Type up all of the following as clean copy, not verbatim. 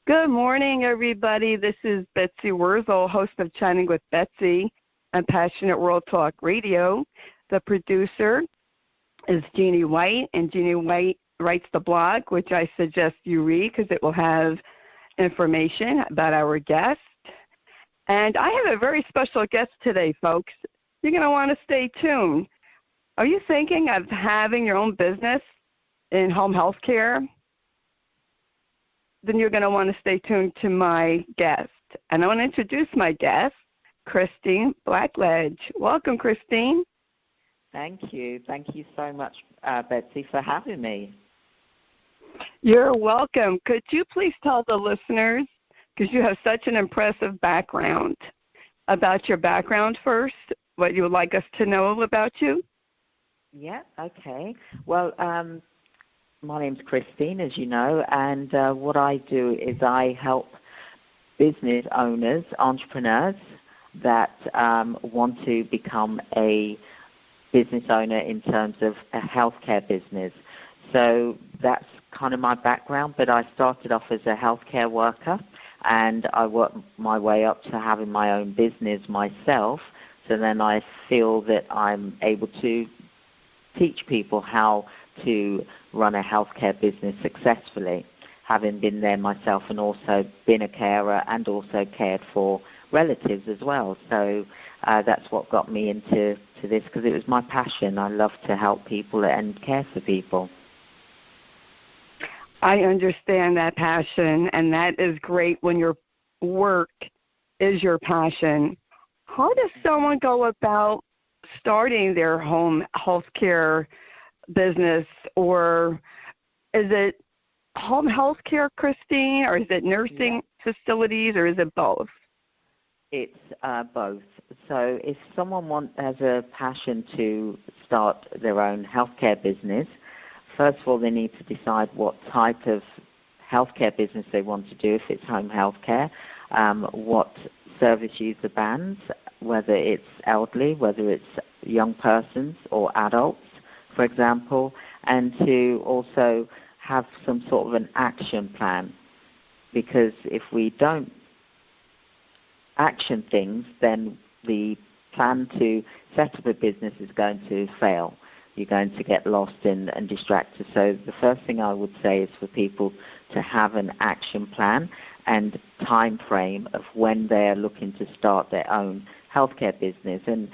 Good morning, everybody. This is Betsy Wurzel, host of Chatting with Betsy on Passionate World Talk Radio. The producer is Jeannie White, and Jeannie White writes the blog, which I suggest you read because it will have information about our guest. And I have a very special guest today, folks. You're going to want to stay tuned. Are you thinking of having your own business in home health care? Then you're going to want to stay tuned to my guest. And I want to introduce my guest, Christine Blackledge. Welcome, Christine. Thank you. Thank you so much, Betsy, for having me. You're welcome. Could you please tell the listeners, because you have such an impressive background, about your background first, what you would like us to know about you? Yeah, okay. Well, my name's Christine, as you know, and what I do is I help business owners, entrepreneurs that want to become a business owner in terms of a healthcare business. So that's kind of my background, but I started off as a healthcare worker, and I worked my way up to having my own business myself. So then I feel that I'm able to teach people how to run a healthcare business successfully, having been there myself and also been a carer and also cared for relatives as well. So that's what got me into this, because it was my passion. I love to help people and care for people. I understand that passion, and that is great when your work is your passion. How does someone go about starting their home health care business, or is it home health care, Christine, or is it nursing facilities, or is it both? It's both. So if someone has a passion to start their own healthcare business, first of all, they need to decide what type of healthcare business they want to do, if it's home healthcare, what service user bands, whether it's elderly, whether it's young persons or adults, for example, and to also have some sort of an action plan. Because if we don't action things, then the plan to set up a business is going to fail. You're going to get lost and distracted. So the first thing I would say is for people to have an action plan and time frame of when they're looking to start their own healthcare business. And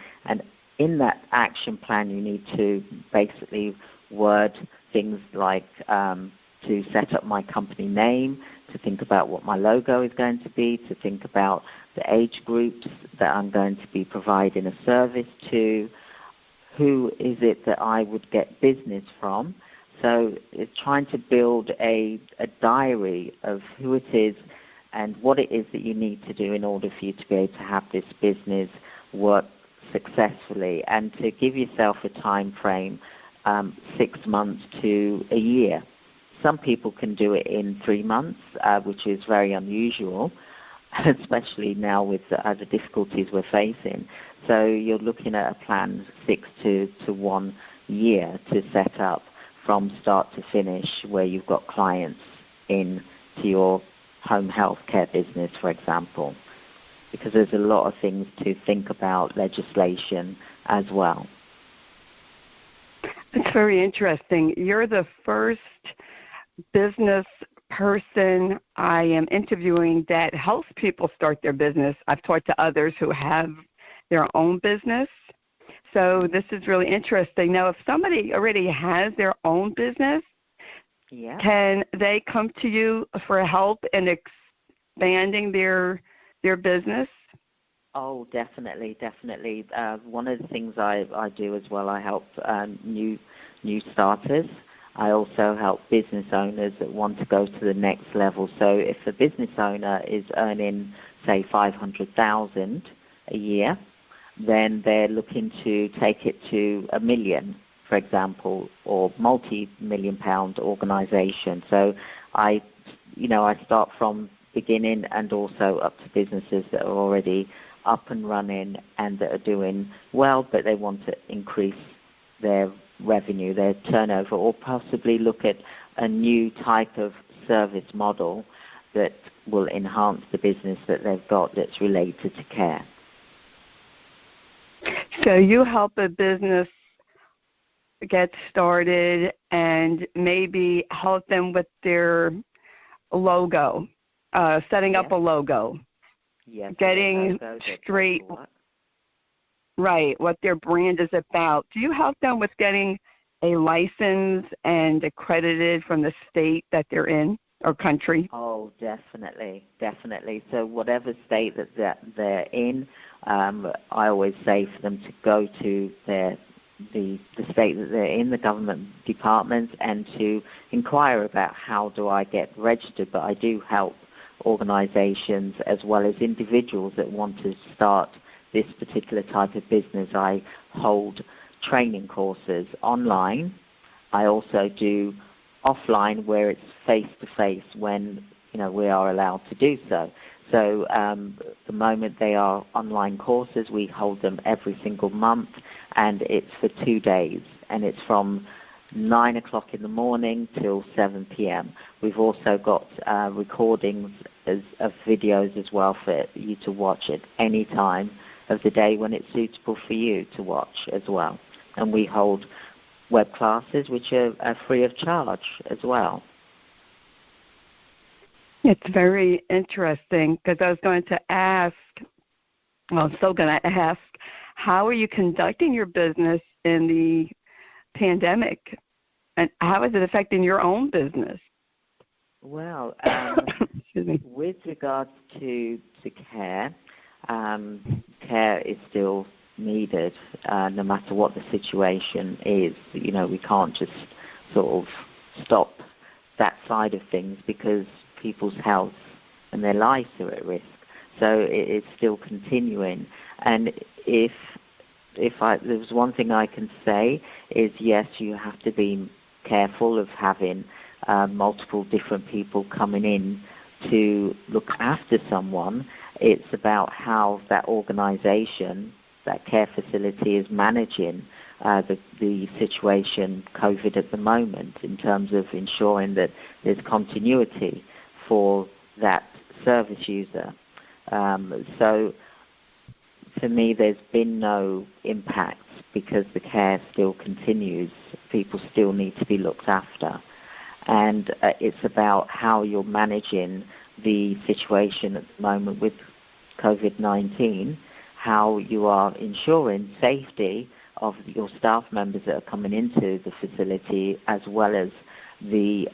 in that action plan, you need to basically word things like to set up my company name, to think about what my logo is going to be, to think about the age groups that I'm going to be providing a service to, who is it that I would get business from. So it's trying to build a diary of who it is and what it is that you need to do in order for you to be able to have this business work successfully, and to give yourself a time frame, 6 months to a year. Some people can do it in 3 months, which is very unusual, especially now with the difficulties we're facing. So you're looking at a plan 6 to 1 year to set up from start to finish, where you've got clients in to your home health care business, for example, because there's a lot of things to think about, legislation as well. It's very interesting. You're the first business person I am interviewing that helps people start their business. I've talked to others who have their own business. So this is really interesting. Now, if somebody already has their own business, can they come to you for help in expanding their business? Oh, definitely. One of the things I do as well, I help new starters. I also help business owners that want to go to the next level. So if a business owner is earning, say, $500,000 a year, then they're looking to take it to $1 million, for example, or multi-million pound organization. So I start from beginning and also up to businesses that are already up and running and that are doing well, but they want to increase their revenue, their turnover, or possibly look at a new type of service model that will enhance the business that they've got that's related to care. So you help a business get started and maybe help them with their logo, setting up a logo, getting straight, right, what their brand is about. Do you help them with getting a license and accredited from the state that they're in or country? Oh, definitely. So whatever state that they're in, I always say for them to go to the state that they're in, the government departments, and to inquire about how do I get registered. But I do help organizations as well as individuals that want to start this particular type of business. I hold training courses online. I also do offline where it's face-to-face when we are allowed to do so. So at the moment they are online courses. We hold them every single month, and it's for 2 days, and it's from 9 o'clock in the morning till 7 p.m. We've also got recordings of videos as well for you to watch at any time of the day when it's suitable for you to watch as well. And we hold web classes which are free of charge as well. It's very interesting because I was going to ask, I'm still going to ask, how are you conducting your business in the pandemic, and how is it affecting your own business? Well, with regards to care, care is still needed no matter what the situation is. We can't just sort of stop that side of things because people's health and their lives are at risk. So it's still continuing. And if there's one thing I can say is, yes, you have to be careful of having multiple different people coming in to look after someone. It's about how that organization, that care facility is managing the situation, COVID at the moment, in terms of ensuring that there's continuity for that service user. So for me, there's been no impact because the care still continues. People still need to be looked after. And it's about how you're managing the situation at the moment with COVID-19, how you are ensuring safety of your staff members that are coming into the facility, as well as the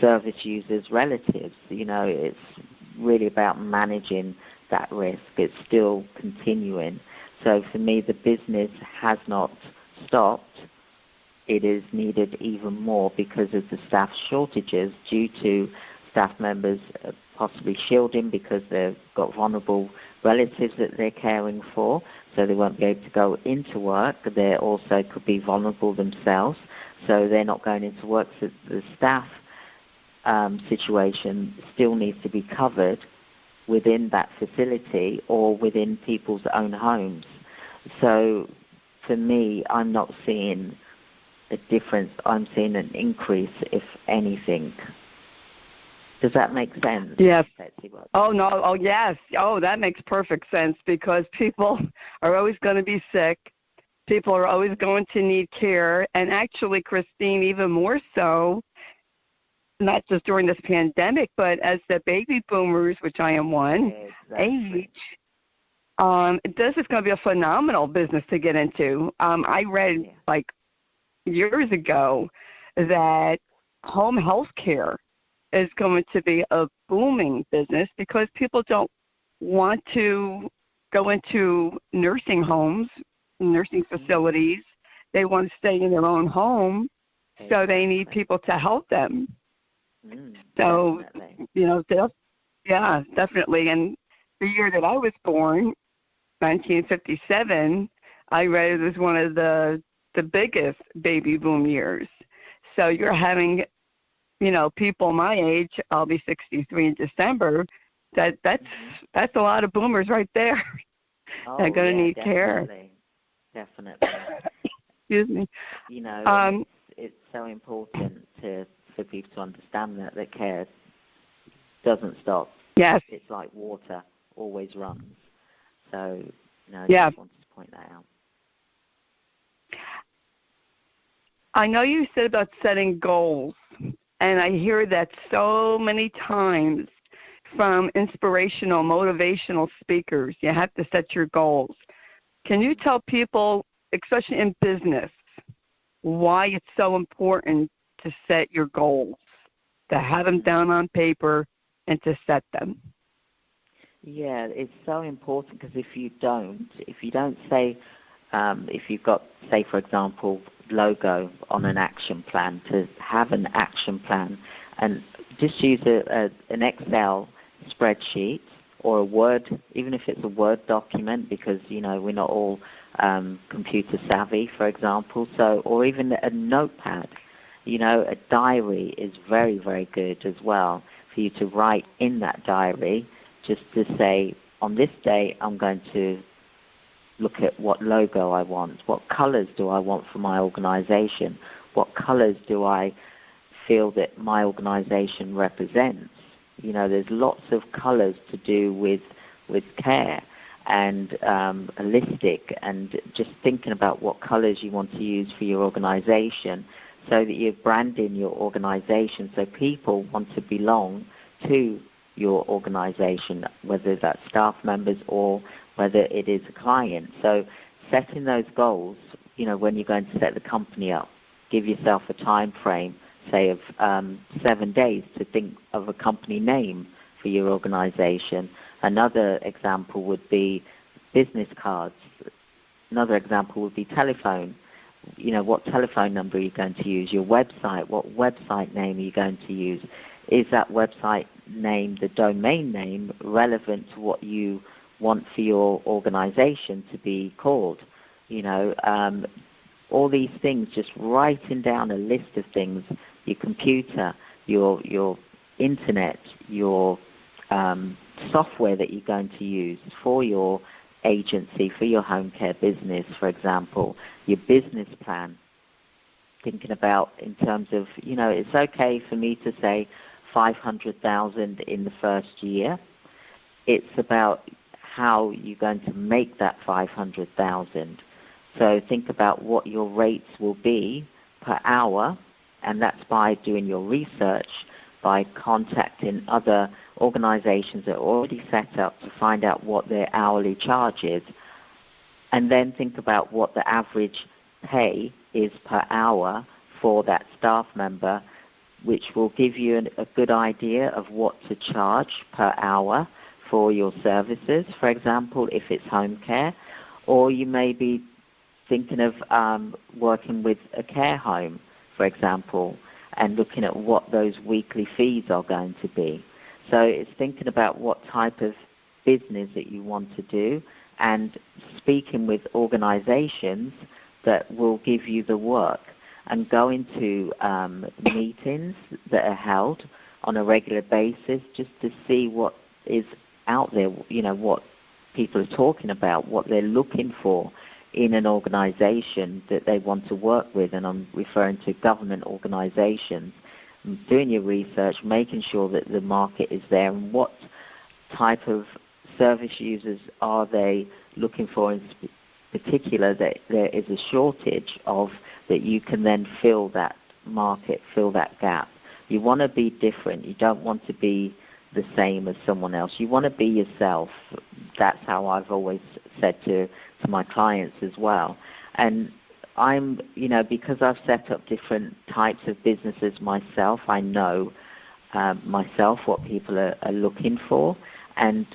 service users' relatives. It's really about managing that risk. It's still continuing. So for me, the business has not stopped. It is needed even more because of the staff shortages due to staff members possibly shielding because they've got vulnerable relatives that they're caring for, so they won't be able to go into work. They also could be vulnerable themselves, so they're not going into work. So the staff situation still needs to be covered within that facility or within people's own homes. So for me, I'm not seeing a difference. I'm seeing an increase, if anything. Does that make sense? Yes. Oh, no. Oh, yes. Oh, that makes perfect sense because people are always going to be sick. People are always going to need care. And actually, Christine, even more so, not just during this pandemic, but as the baby boomers, which I am one, age, this is going to be a phenomenal business to get into. I read, years ago that home health care is going to be a booming business because people don't want to go into nursing homes, nursing facilities. They want to stay in their own home, so they need people to help them. So, definitely. And the year that I was born, 1957, I read it was one of the biggest baby boom years. So you're having, people my age, I'll be 63 in December, that's a lot of boomers right there. They're going to need care. Definitely. Excuse me. It's so important for people to understand that care doesn't stop. Yes. It's like water, always runs. So, I just wanted to point that out. I know you said about setting goals, and I hear that so many times from inspirational, motivational speakers. You have to set your goals. Can you tell people, especially in business, why it's so important to set your goals, to have them down on paper and to set them? Yeah, it's so important because if you don't say, if you've got, say, for example, logo on an action plan, to have an action plan and just use an Excel spreadsheet or a Word, even if it's a Word document, because, we're not all computer savvy, for example, or even a notepad. A diary is very, very good as well for you to write in that diary, just to say, on this day, I'm going to look at what logo I want, what colors do I want for my organization, what colors do I feel that my organization represents. There's lots of colors to do with care and holistic, and just thinking about what colors you want to use for your organization so that you're branding your organization so people want to belong to your organization, whether that's staff members or whether it is a client. So setting those goals, when you're going to set the company up, give yourself a time frame, say of 7 days to think of a company name for your organization. Another example would be business cards. Another example would be telephone. What telephone number are you going to use? Your website, what website name are you going to use? Is that website name, the domain name, relevant to what you want for your organization to be called? All these things, just writing down a list of things, your computer, your internet, your software that you're going to use for your agency, for your home care business, for example, your business plan. Thinking about in terms of, it's okay for me to say 500,000 in the first year. It's about how you're going to make that 500,000. So think about what your rates will be per hour, and that's by doing your research, by contacting other organizations that are already set up to find out what their hourly charge is, and then think about what the average pay is per hour for that staff member, which will give you a good idea of what to charge per hour for your services, for example, if it's home care. Or you may be thinking of working with a care home, for example, and looking at what those weekly fees are going to be. So it's thinking about what type of business that you want to do and speaking with organizations that will give you the work, and going to meetings that are held on a regular basis just to see what is out there, what people are talking about, what they're looking for in an organization that they want to work with. And I'm referring to government organizations. Doing your research, making sure that the market is there, and what type of service users are they looking for in particular that there is a shortage of, that you can then fill that market, fill that gap. You want to be different. You don't want to be the same as someone else. You want to be yourself. That's how I've always said to my clients as well. And I'm, because I've set up different types of businesses myself, I know myself what people are looking for, and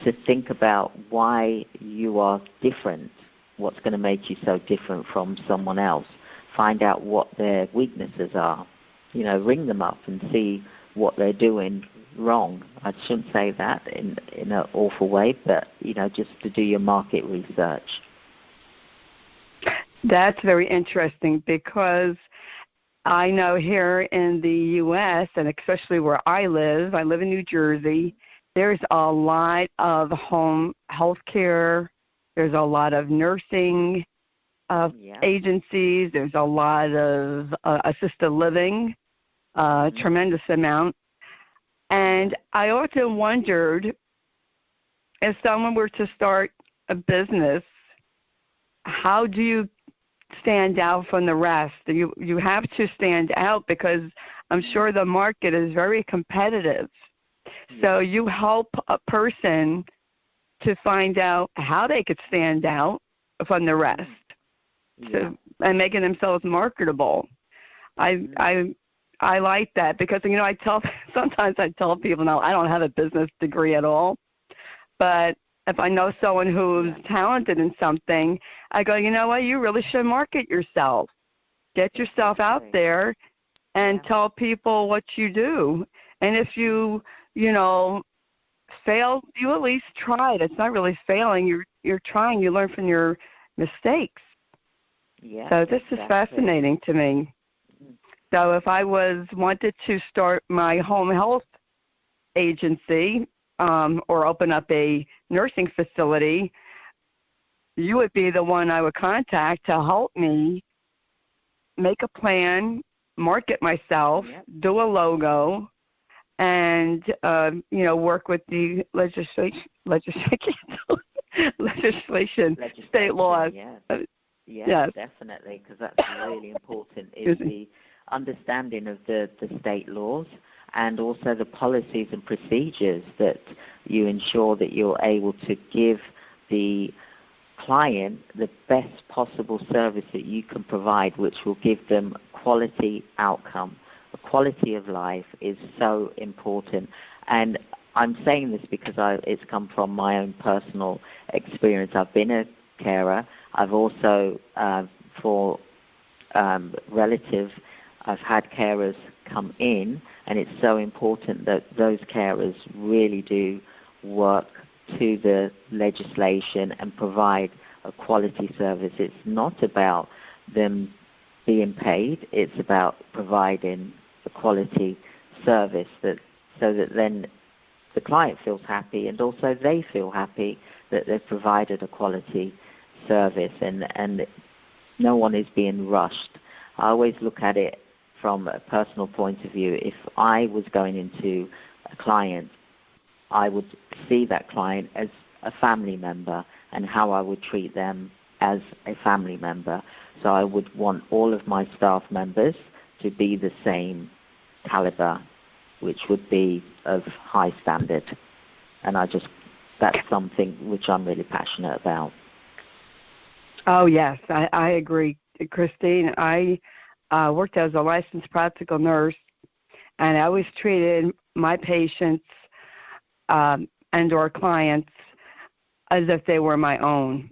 to think about why you are different, what's going to make you so different from someone else. Find out what their weaknesses are. Ring them up and see what they're doing wrong. I shouldn't say that in an awful way, but, just to do your market research. That's very interesting, because I know here in the U.S., and especially where I live in New Jersey, there's a lot of home health care. There's a lot of nursing agencies. There's a lot of assisted living, tremendous amount. And I often wondered, if someone were to start a business, how do you stand out from the rest? You have to stand out because I'm sure the market is very competitive. So you help a person to find out how they could stand out from the rest, and making themselves marketable. I like that because, you know, sometimes I tell people, no, I don't have a business degree at all, but if I know someone who's talented in something, I go, you know what, you really should market yourself. Get yourself out there and tell people what you do. And if you fail, you at least tried. It's not really failing. You're trying. You learn from your mistakes. Yeah. So this is fascinating to me. So if I wanted to start my home health agency or open up a nursing facility, you would be the one I would contact to help me make a plan, market myself, do a logo, and work with the legislation, state laws. Yes, definitely, because that's really important. Is the understanding of the state laws and also the policies and procedures that you ensure that you're able to give the client the best possible service that you can provide, which will give them quality outcome. The quality of life is so important. And I'm saying this because it's come from my own personal experience. I've been a carer. I've also, for relatives, I've had carers come in, and it's so important that those carers really do work to the legislation and provide a quality service. It's not about them being paid. It's about providing a quality service so that then the client feels happy and also they feel happy that they've provided a quality service and no one is being rushed. I always look at it from a personal point of view. If I was going into a client, I would see that client as a family member and how I would treat them as a family member. So I would want all of my staff members to be the same caliber, which would be of high standard. And that's something which I'm really passionate about. Oh, yes, I agree, Christine. I worked as a licensed practical nurse, and I always treated my patients and or clients as if they were my own,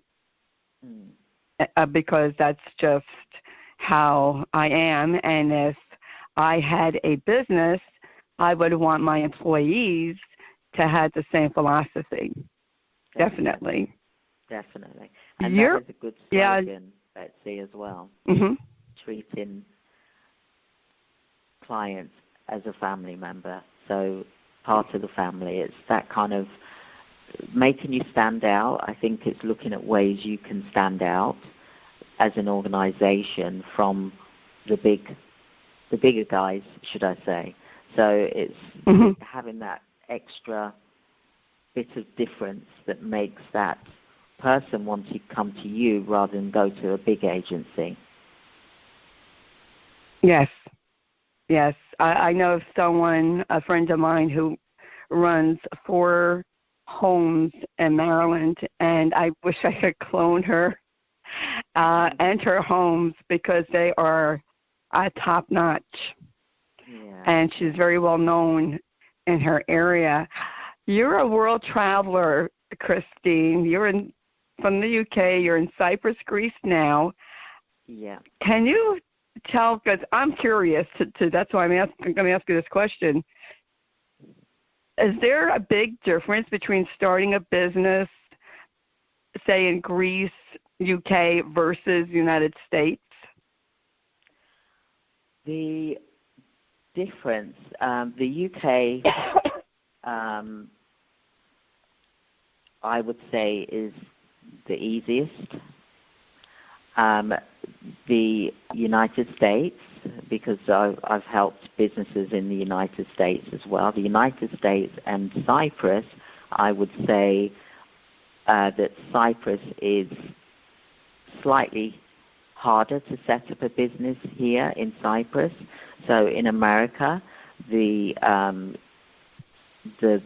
because that's just how I am. And if I had a business, I would want my employees to have the same philosophy. Definitely. And that is a good slogan, Betsy, as well. Mm-hmm. Treating clients as a family member. So part of the family. It's that kind of making you stand out. I think it's looking at ways you can stand out as an organization from the bigger guys, should I say. So it's having that extra bit of difference that makes that person want to come to you rather than go to a big agency. Yes. I know of a friend of mine who runs 4 homes in Maryland, and I wish I could clone her and her homes because they are top-notch. Yeah. And she's very well known in her area. You're a world traveler, Christine. You're from the UK. You're in Cyprus, Greece now. Yeah. Can you tell, because I'm curious, that's why I'm going to ask you this question. Is there a big difference between starting a business, say, in Greece, UK, versus United States? The difference, the UK, I would say, is the easiest. The United States, because I've helped businesses in the United States as well. The United States and Cyprus, I would say that Cyprus is slightly harder to set up a business here in Cyprus. So in America, the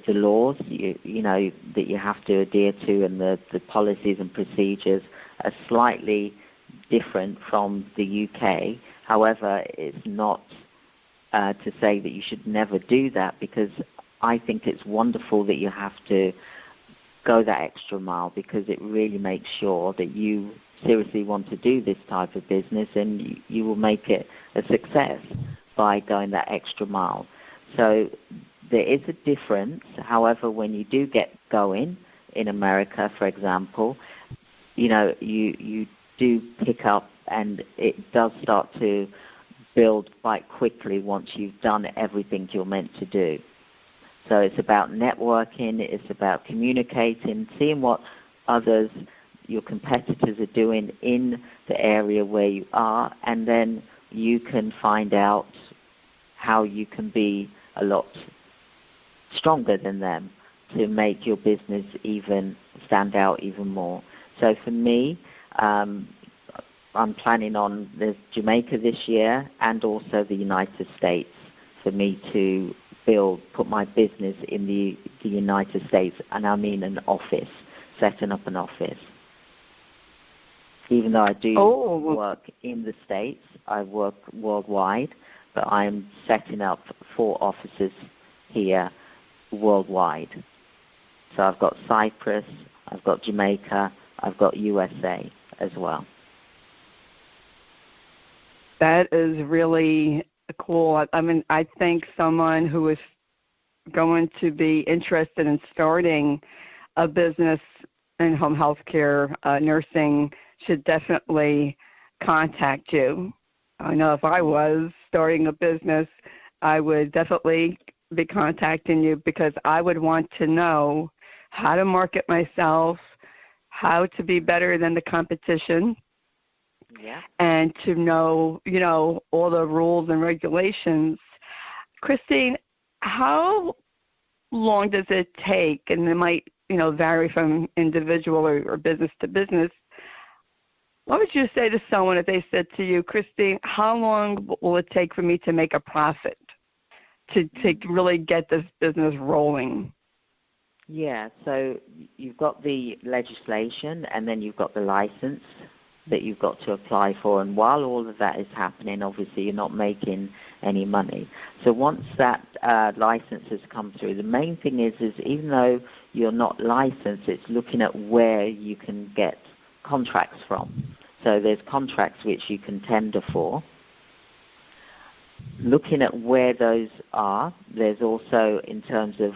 laws you know that you have to adhere to and the policies and procedures are slightly different from the UK. However, it's not to say that you should never do that, because I think it's wonderful that you have to go that extra mile, because it really makes sure that you seriously want to do this type of business, and you will make it a success by going that extra mile. So there is a difference. However, when you do get going in America, for example, you know, you do pick up, and it does start to build quite quickly once you've done everything you're meant to do. So it's about networking, it's about communicating, seeing what others, your competitors, are doing in the area where you are, and then you can find out how you can be a lot stronger than them to make your business even stand out even more. So for me, I'm planning on the Jamaica this year and also the United States for me to put my business in the United States, and I mean an office, setting up an office. Even though I do work in the States, I work worldwide, but I'm setting up 4 offices here worldwide. So I've got Cyprus, I've got Jamaica, I've got USA as well. That is really cool. I mean, I think someone who is going to be interested in starting a business in home health care, nursing, should definitely contact you. I know if I was starting a business, I would definitely be contacting you, because I would want to know how to market myself, how to be better than the competition, and to know, you know, all the rules and regulations. Christine, how long does it take, and it might, you know, vary from individual or business to business, what would you say to someone if they said to you, Christine, how long will it take for me to make a profit, to really get this business rolling? Yeah, so you've got the legislation, and then you've got the license that you've got to apply for. And while all of that is happening, obviously you're not making any money. So once that license has come through, the main thing is even though you're not licensed, it's looking at where you can get contracts from. So there's contracts which you can tender for. Looking at where those are, there's also in terms of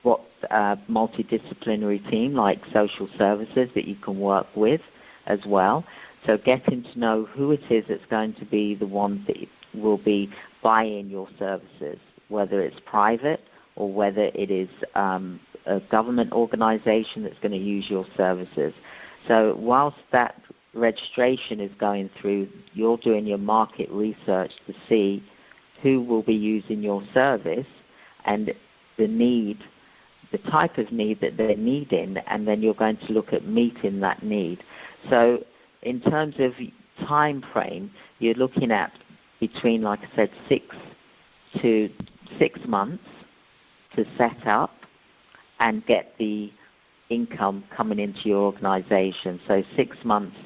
what multidisciplinary team like social services that you can work with as well. So getting to know who it is that's going to be the ones that will be buying your services, whether it's private or whether it is a government organization that's going to use your services. So whilst that registration is going through, you're doing your market research to see who will be using your service and the need, the type of need that they're needing, and then you're going to look at meeting that need. So in terms of time frame, you're looking at between, like I said, 6 to 6 months to set up and get the income coming into your organization. So 6 months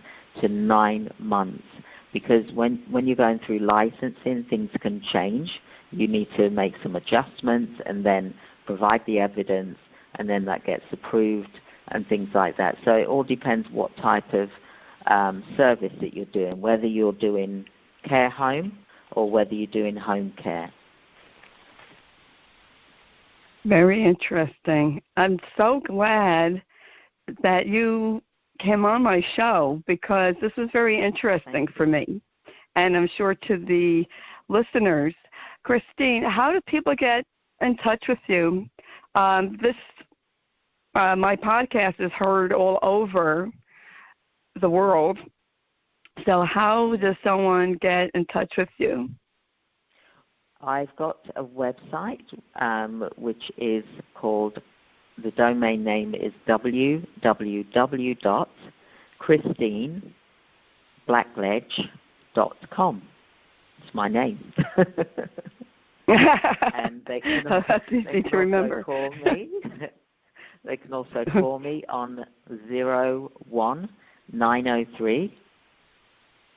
to 9 months, because when you're going through licensing, things can change. You need to make some adjustments and then provide the evidence, and then that gets approved and things like that. So it all depends what type of service that you're doing, whether you're doing care home or whether you're doing home care. Very interesting. I'm so glad that you came on my show, because this is very interesting for me, and I'm sure to the listeners. Christine, how do people get in touch with you? My podcast is heard all over the world, So how does someone get in touch with you? I've got a website which is called, the domain name is www.christineblackledge.com. It's my name. And they can, that's easy to remember. Call me. They can also call me on 01903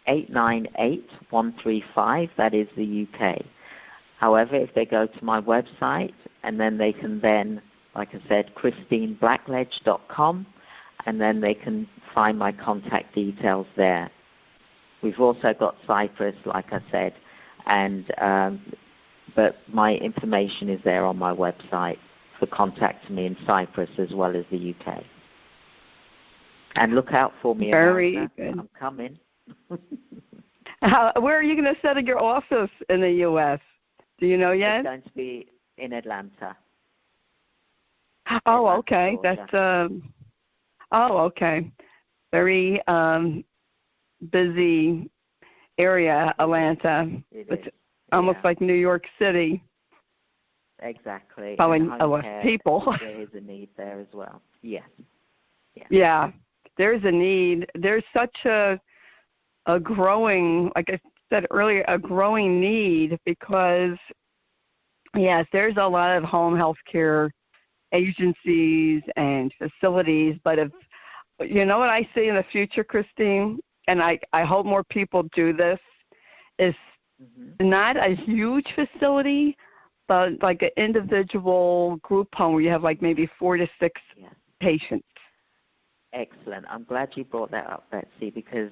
898 135. That is the UK. However, if they go to my website, and then they can then, like I said, christineblackledge.com, and then they can find my contact details there. We've also got Cyprus, like I said, and but my information is there on my website for contacting me in Cyprus as well as the UK. And look out for me. Very good. I'm coming. Where are you going to set up your office in the U.S.? Do you know yet? It's going to be in Atlanta. Oh, Atlanta, okay. Georgia. Okay. Very busy area, Atlanta. It's almost like New York City. Exactly. Probably people. There is a need there as well. Yes. Yeah. There's a need. There's such a growing, like I said earlier, a growing need because, yes, there's a lot of home health care agencies and facilities, but if you know what I see in the future, Christine, and I hope more people do this, is not a huge facility, but like an individual group home where you have like maybe 4 to 6 patients. Excellent. I'm glad you brought that up, Betsy, because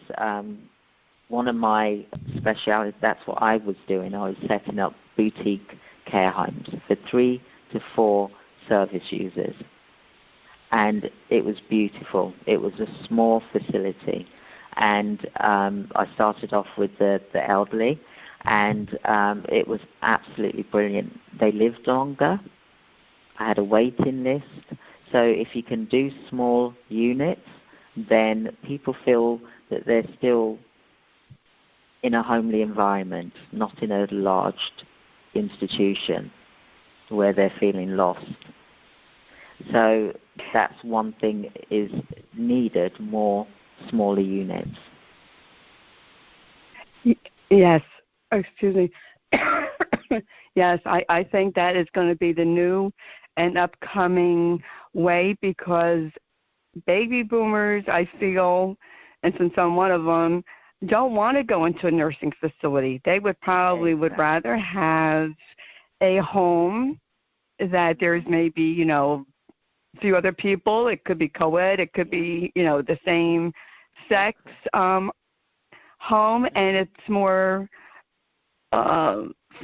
one of my specialities, that's what I was doing. I was setting up boutique care homes for 3 to 4 service users. And it was beautiful. It was a small facility. And I started off with the elderly, and it was absolutely brilliant. They lived longer. I had a waiting list. So if you can do small units, then people feel that they're still in a homely environment, not in a large institution where they're feeling lost. So that's one thing is needed, more smaller units. Yes. Excuse me. Yes, I think that is going to be the new and upcoming way because baby boomers, I feel, and since I'm one of them, don't want to go into a nursing facility. They would probably would rather have a home that there's maybe, a few other people. It could be co-ed. It could be, the same sex home, and it's more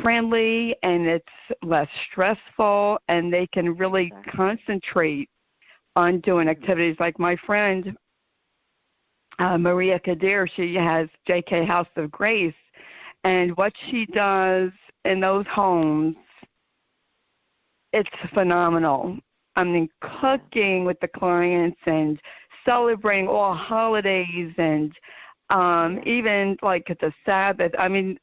friendly and it's less stressful, and they can really concentrate on doing activities. Like my friend Maria Kadir, she has JK House of Grace, and what she does in those homes, it's phenomenal. I mean, cooking with the clients and celebrating all holidays and even like the Sabbath. I mean,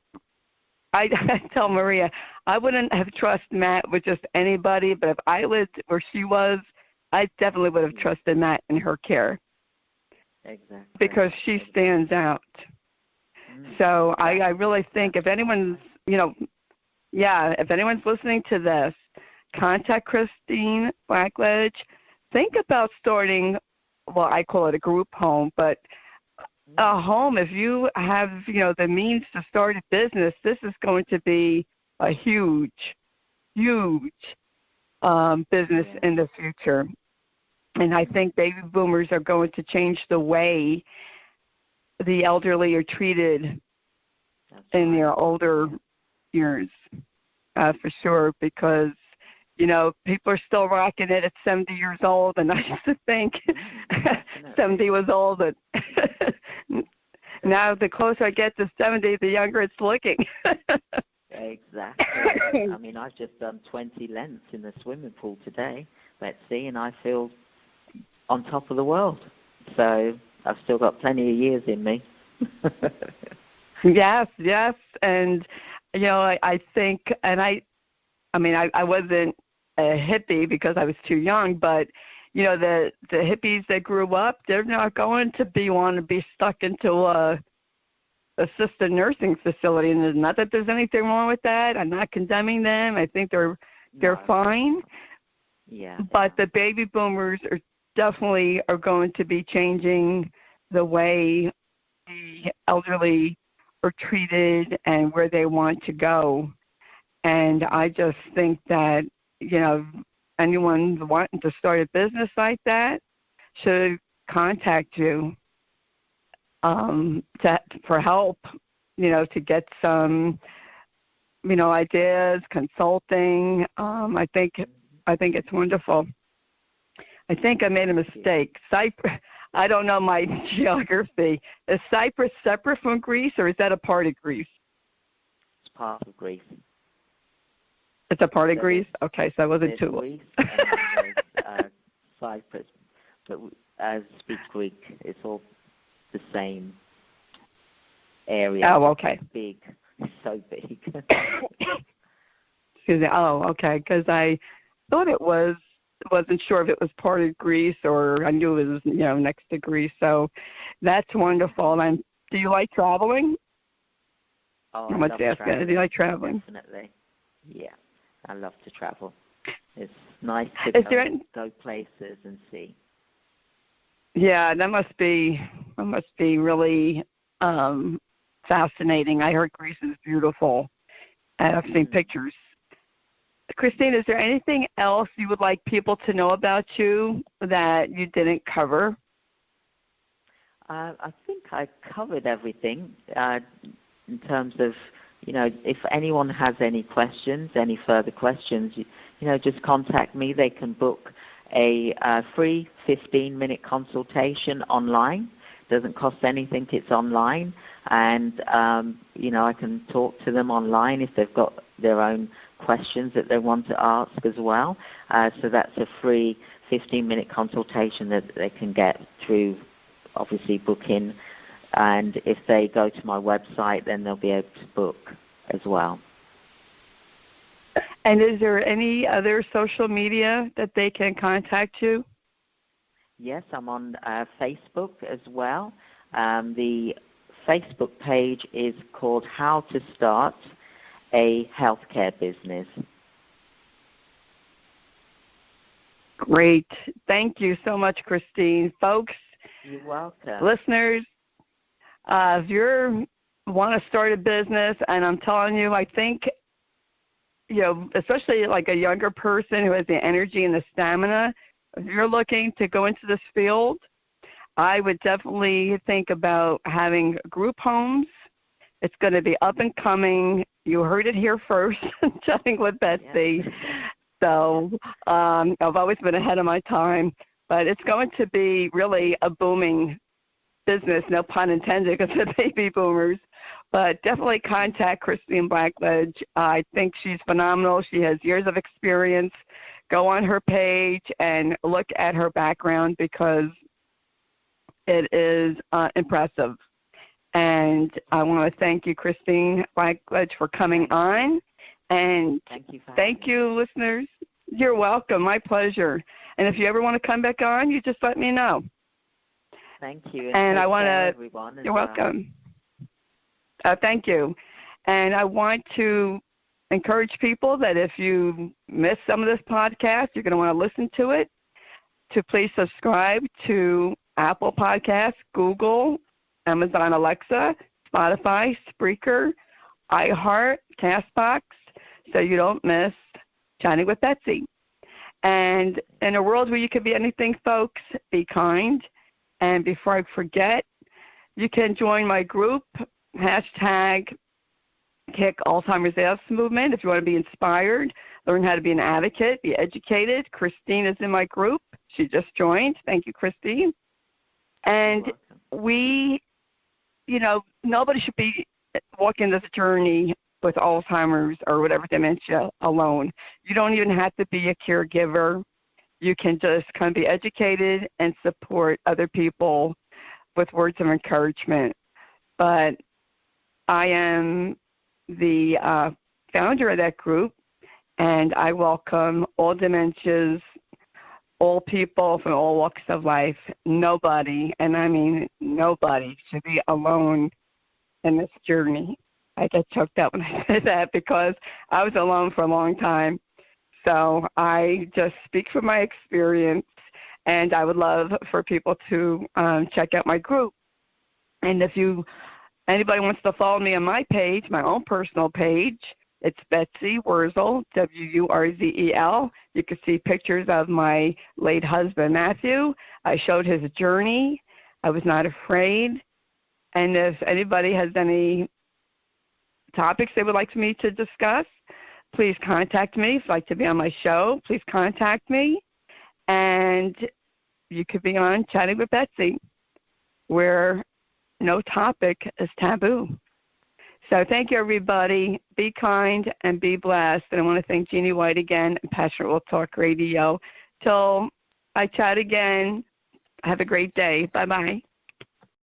I tell Maria, I wouldn't have trusted Matt with just anybody, but if I lived where she was, I definitely would have trusted Matt in her care. Exactly. Because she stands out. So I really think if anyone's, if anyone's listening to this, contact Christine Blackledge. Think about starting, well, I call it a group home, but a home, if you have, the means to start a business, this is going to be a huge business in the future. And I think baby boomers are going to change the way the elderly are treated in their older years, for sure, because, people are still rocking it at 70 years old, and I used to think 70 was old. And now the closer I get to 70, the younger it's looking. Exactly. I mean, I've just done 20 lengths in the swimming pool today, Betsy, and I feel on top of the world. So I've still got plenty of years in me. Yes, yes. And, I think, and I wasn't a hippie because I was too young, but, the hippies that grew up, they're not going to want to be stuck into a assisted nursing facility. And not that there's anything wrong with that. I'm not condemning them. I think they're fine. Yeah. But the baby boomers definitely are going to be changing the way the elderly are treated and where they want to go. And I just think that, anyone wanting to start a business like that should contact you for help, to get some, ideas, consulting. I think it's wonderful. I think I made a mistake. Cyprus, I don't know my geography. Is Cyprus separate from Greece, or is that a part of Greece? It's part of Greece. It's a part of Greece? Okay, so I wasn't too Greece and there's Cyprus. But as speak Greek, it's all the same area. Oh, okay. Big. It's so big. Excuse me. Oh, okay, because I thought wasn't sure if it was part of Greece, or I knew it was, next to Greece. So that's wonderful. And do you like traveling? Oh, I must ask you, do you like traveling? Definitely. Yeah, I love to travel. It's nice to go places and see. Yeah, that must be really fascinating. I heard Greece is beautiful, and I've seen pictures. Christine, is there anything else you would like people to know about you that you didn't cover? I think I covered everything in terms of, if anyone has any questions, any further questions, just contact me. They can book a free 15-minute consultation online. Doesn't cost anything. It's online. And, I can talk to them online if they've got their own questions that they want to ask as well. So that's a free 15-minute consultation that they can get through, obviously, booking. And if they go to my website, then they'll be able to book as well. And is there any other social media that they can contact you? Yes, I'm on Facebook as well. The Facebook page is called How to Start a Healthcare Business. Great. Thank you so much, Christine. Folks, you're welcome. Listeners, if you want to start a business, and I'm telling you, I think, especially like a younger person who has the energy and the stamina, if you're looking to go into this field, I would definitely think about having group homes. It's going to be up and coming. You heard it here first, chatting with Betsy. Yeah. So I've always been ahead of my time. But it's going to be really a booming business, no pun intended, because of baby boomers. But definitely contact Christine Blackledge. I think she's phenomenal. She has years of experience. Go on her page and look at her background because it is impressive. And I want to thank you, Christine Blackledge, for coming on. And thank you, listeners. You're welcome. My pleasure. And if you ever want to come back on, you just let me know. Thank you. And I want to. Everyone you're welcome. Thank you. And I want to encourage people that if you miss some of this podcast, you're going to want to listen to it, to please subscribe to Apple Podcasts, Google, Amazon Alexa, Spotify, Spreaker, iHeart, CastBox, so you don't miss Chatting with Betsy. And in a world where you can be anything, folks, be kind. And before I forget, you can join my group, hashtag Kick Alzheimer's Ass Movement, if you want to be inspired, learn how to be an advocate, be educated. Christine is in my group. She just joined. Thank you, Christine. And we, nobody should be walking this journey with Alzheimer's or whatever dementia alone. You don't even have to be a caregiver. You can just kind of be educated and support other people with words of encouragement. but I am the founder of that group, and I welcome all dementias, all people from all walks of life. Nobody, and I mean nobody, should be alone in this journey. I get choked up when I say that because I was alone for a long time. So I just speak from my experience, and I would love for people to check out my group. And if anybody wants to follow me on my page, my own personal page, it's Betsy Wurzel, Wurzel. You can see pictures of my late husband, Matthew. I showed his journey. I was not afraid. And if anybody has any topics they would like me to discuss, please contact me. If you'd like to be on my show, please contact me. And you could be on Chatting with Betsy, where no topic is taboo. So thank you, everybody. Be kind and be blessed. And I want to thank Jeannie White again and Passionate World Talk Radio. Till I chat again, have a great day. Bye-bye.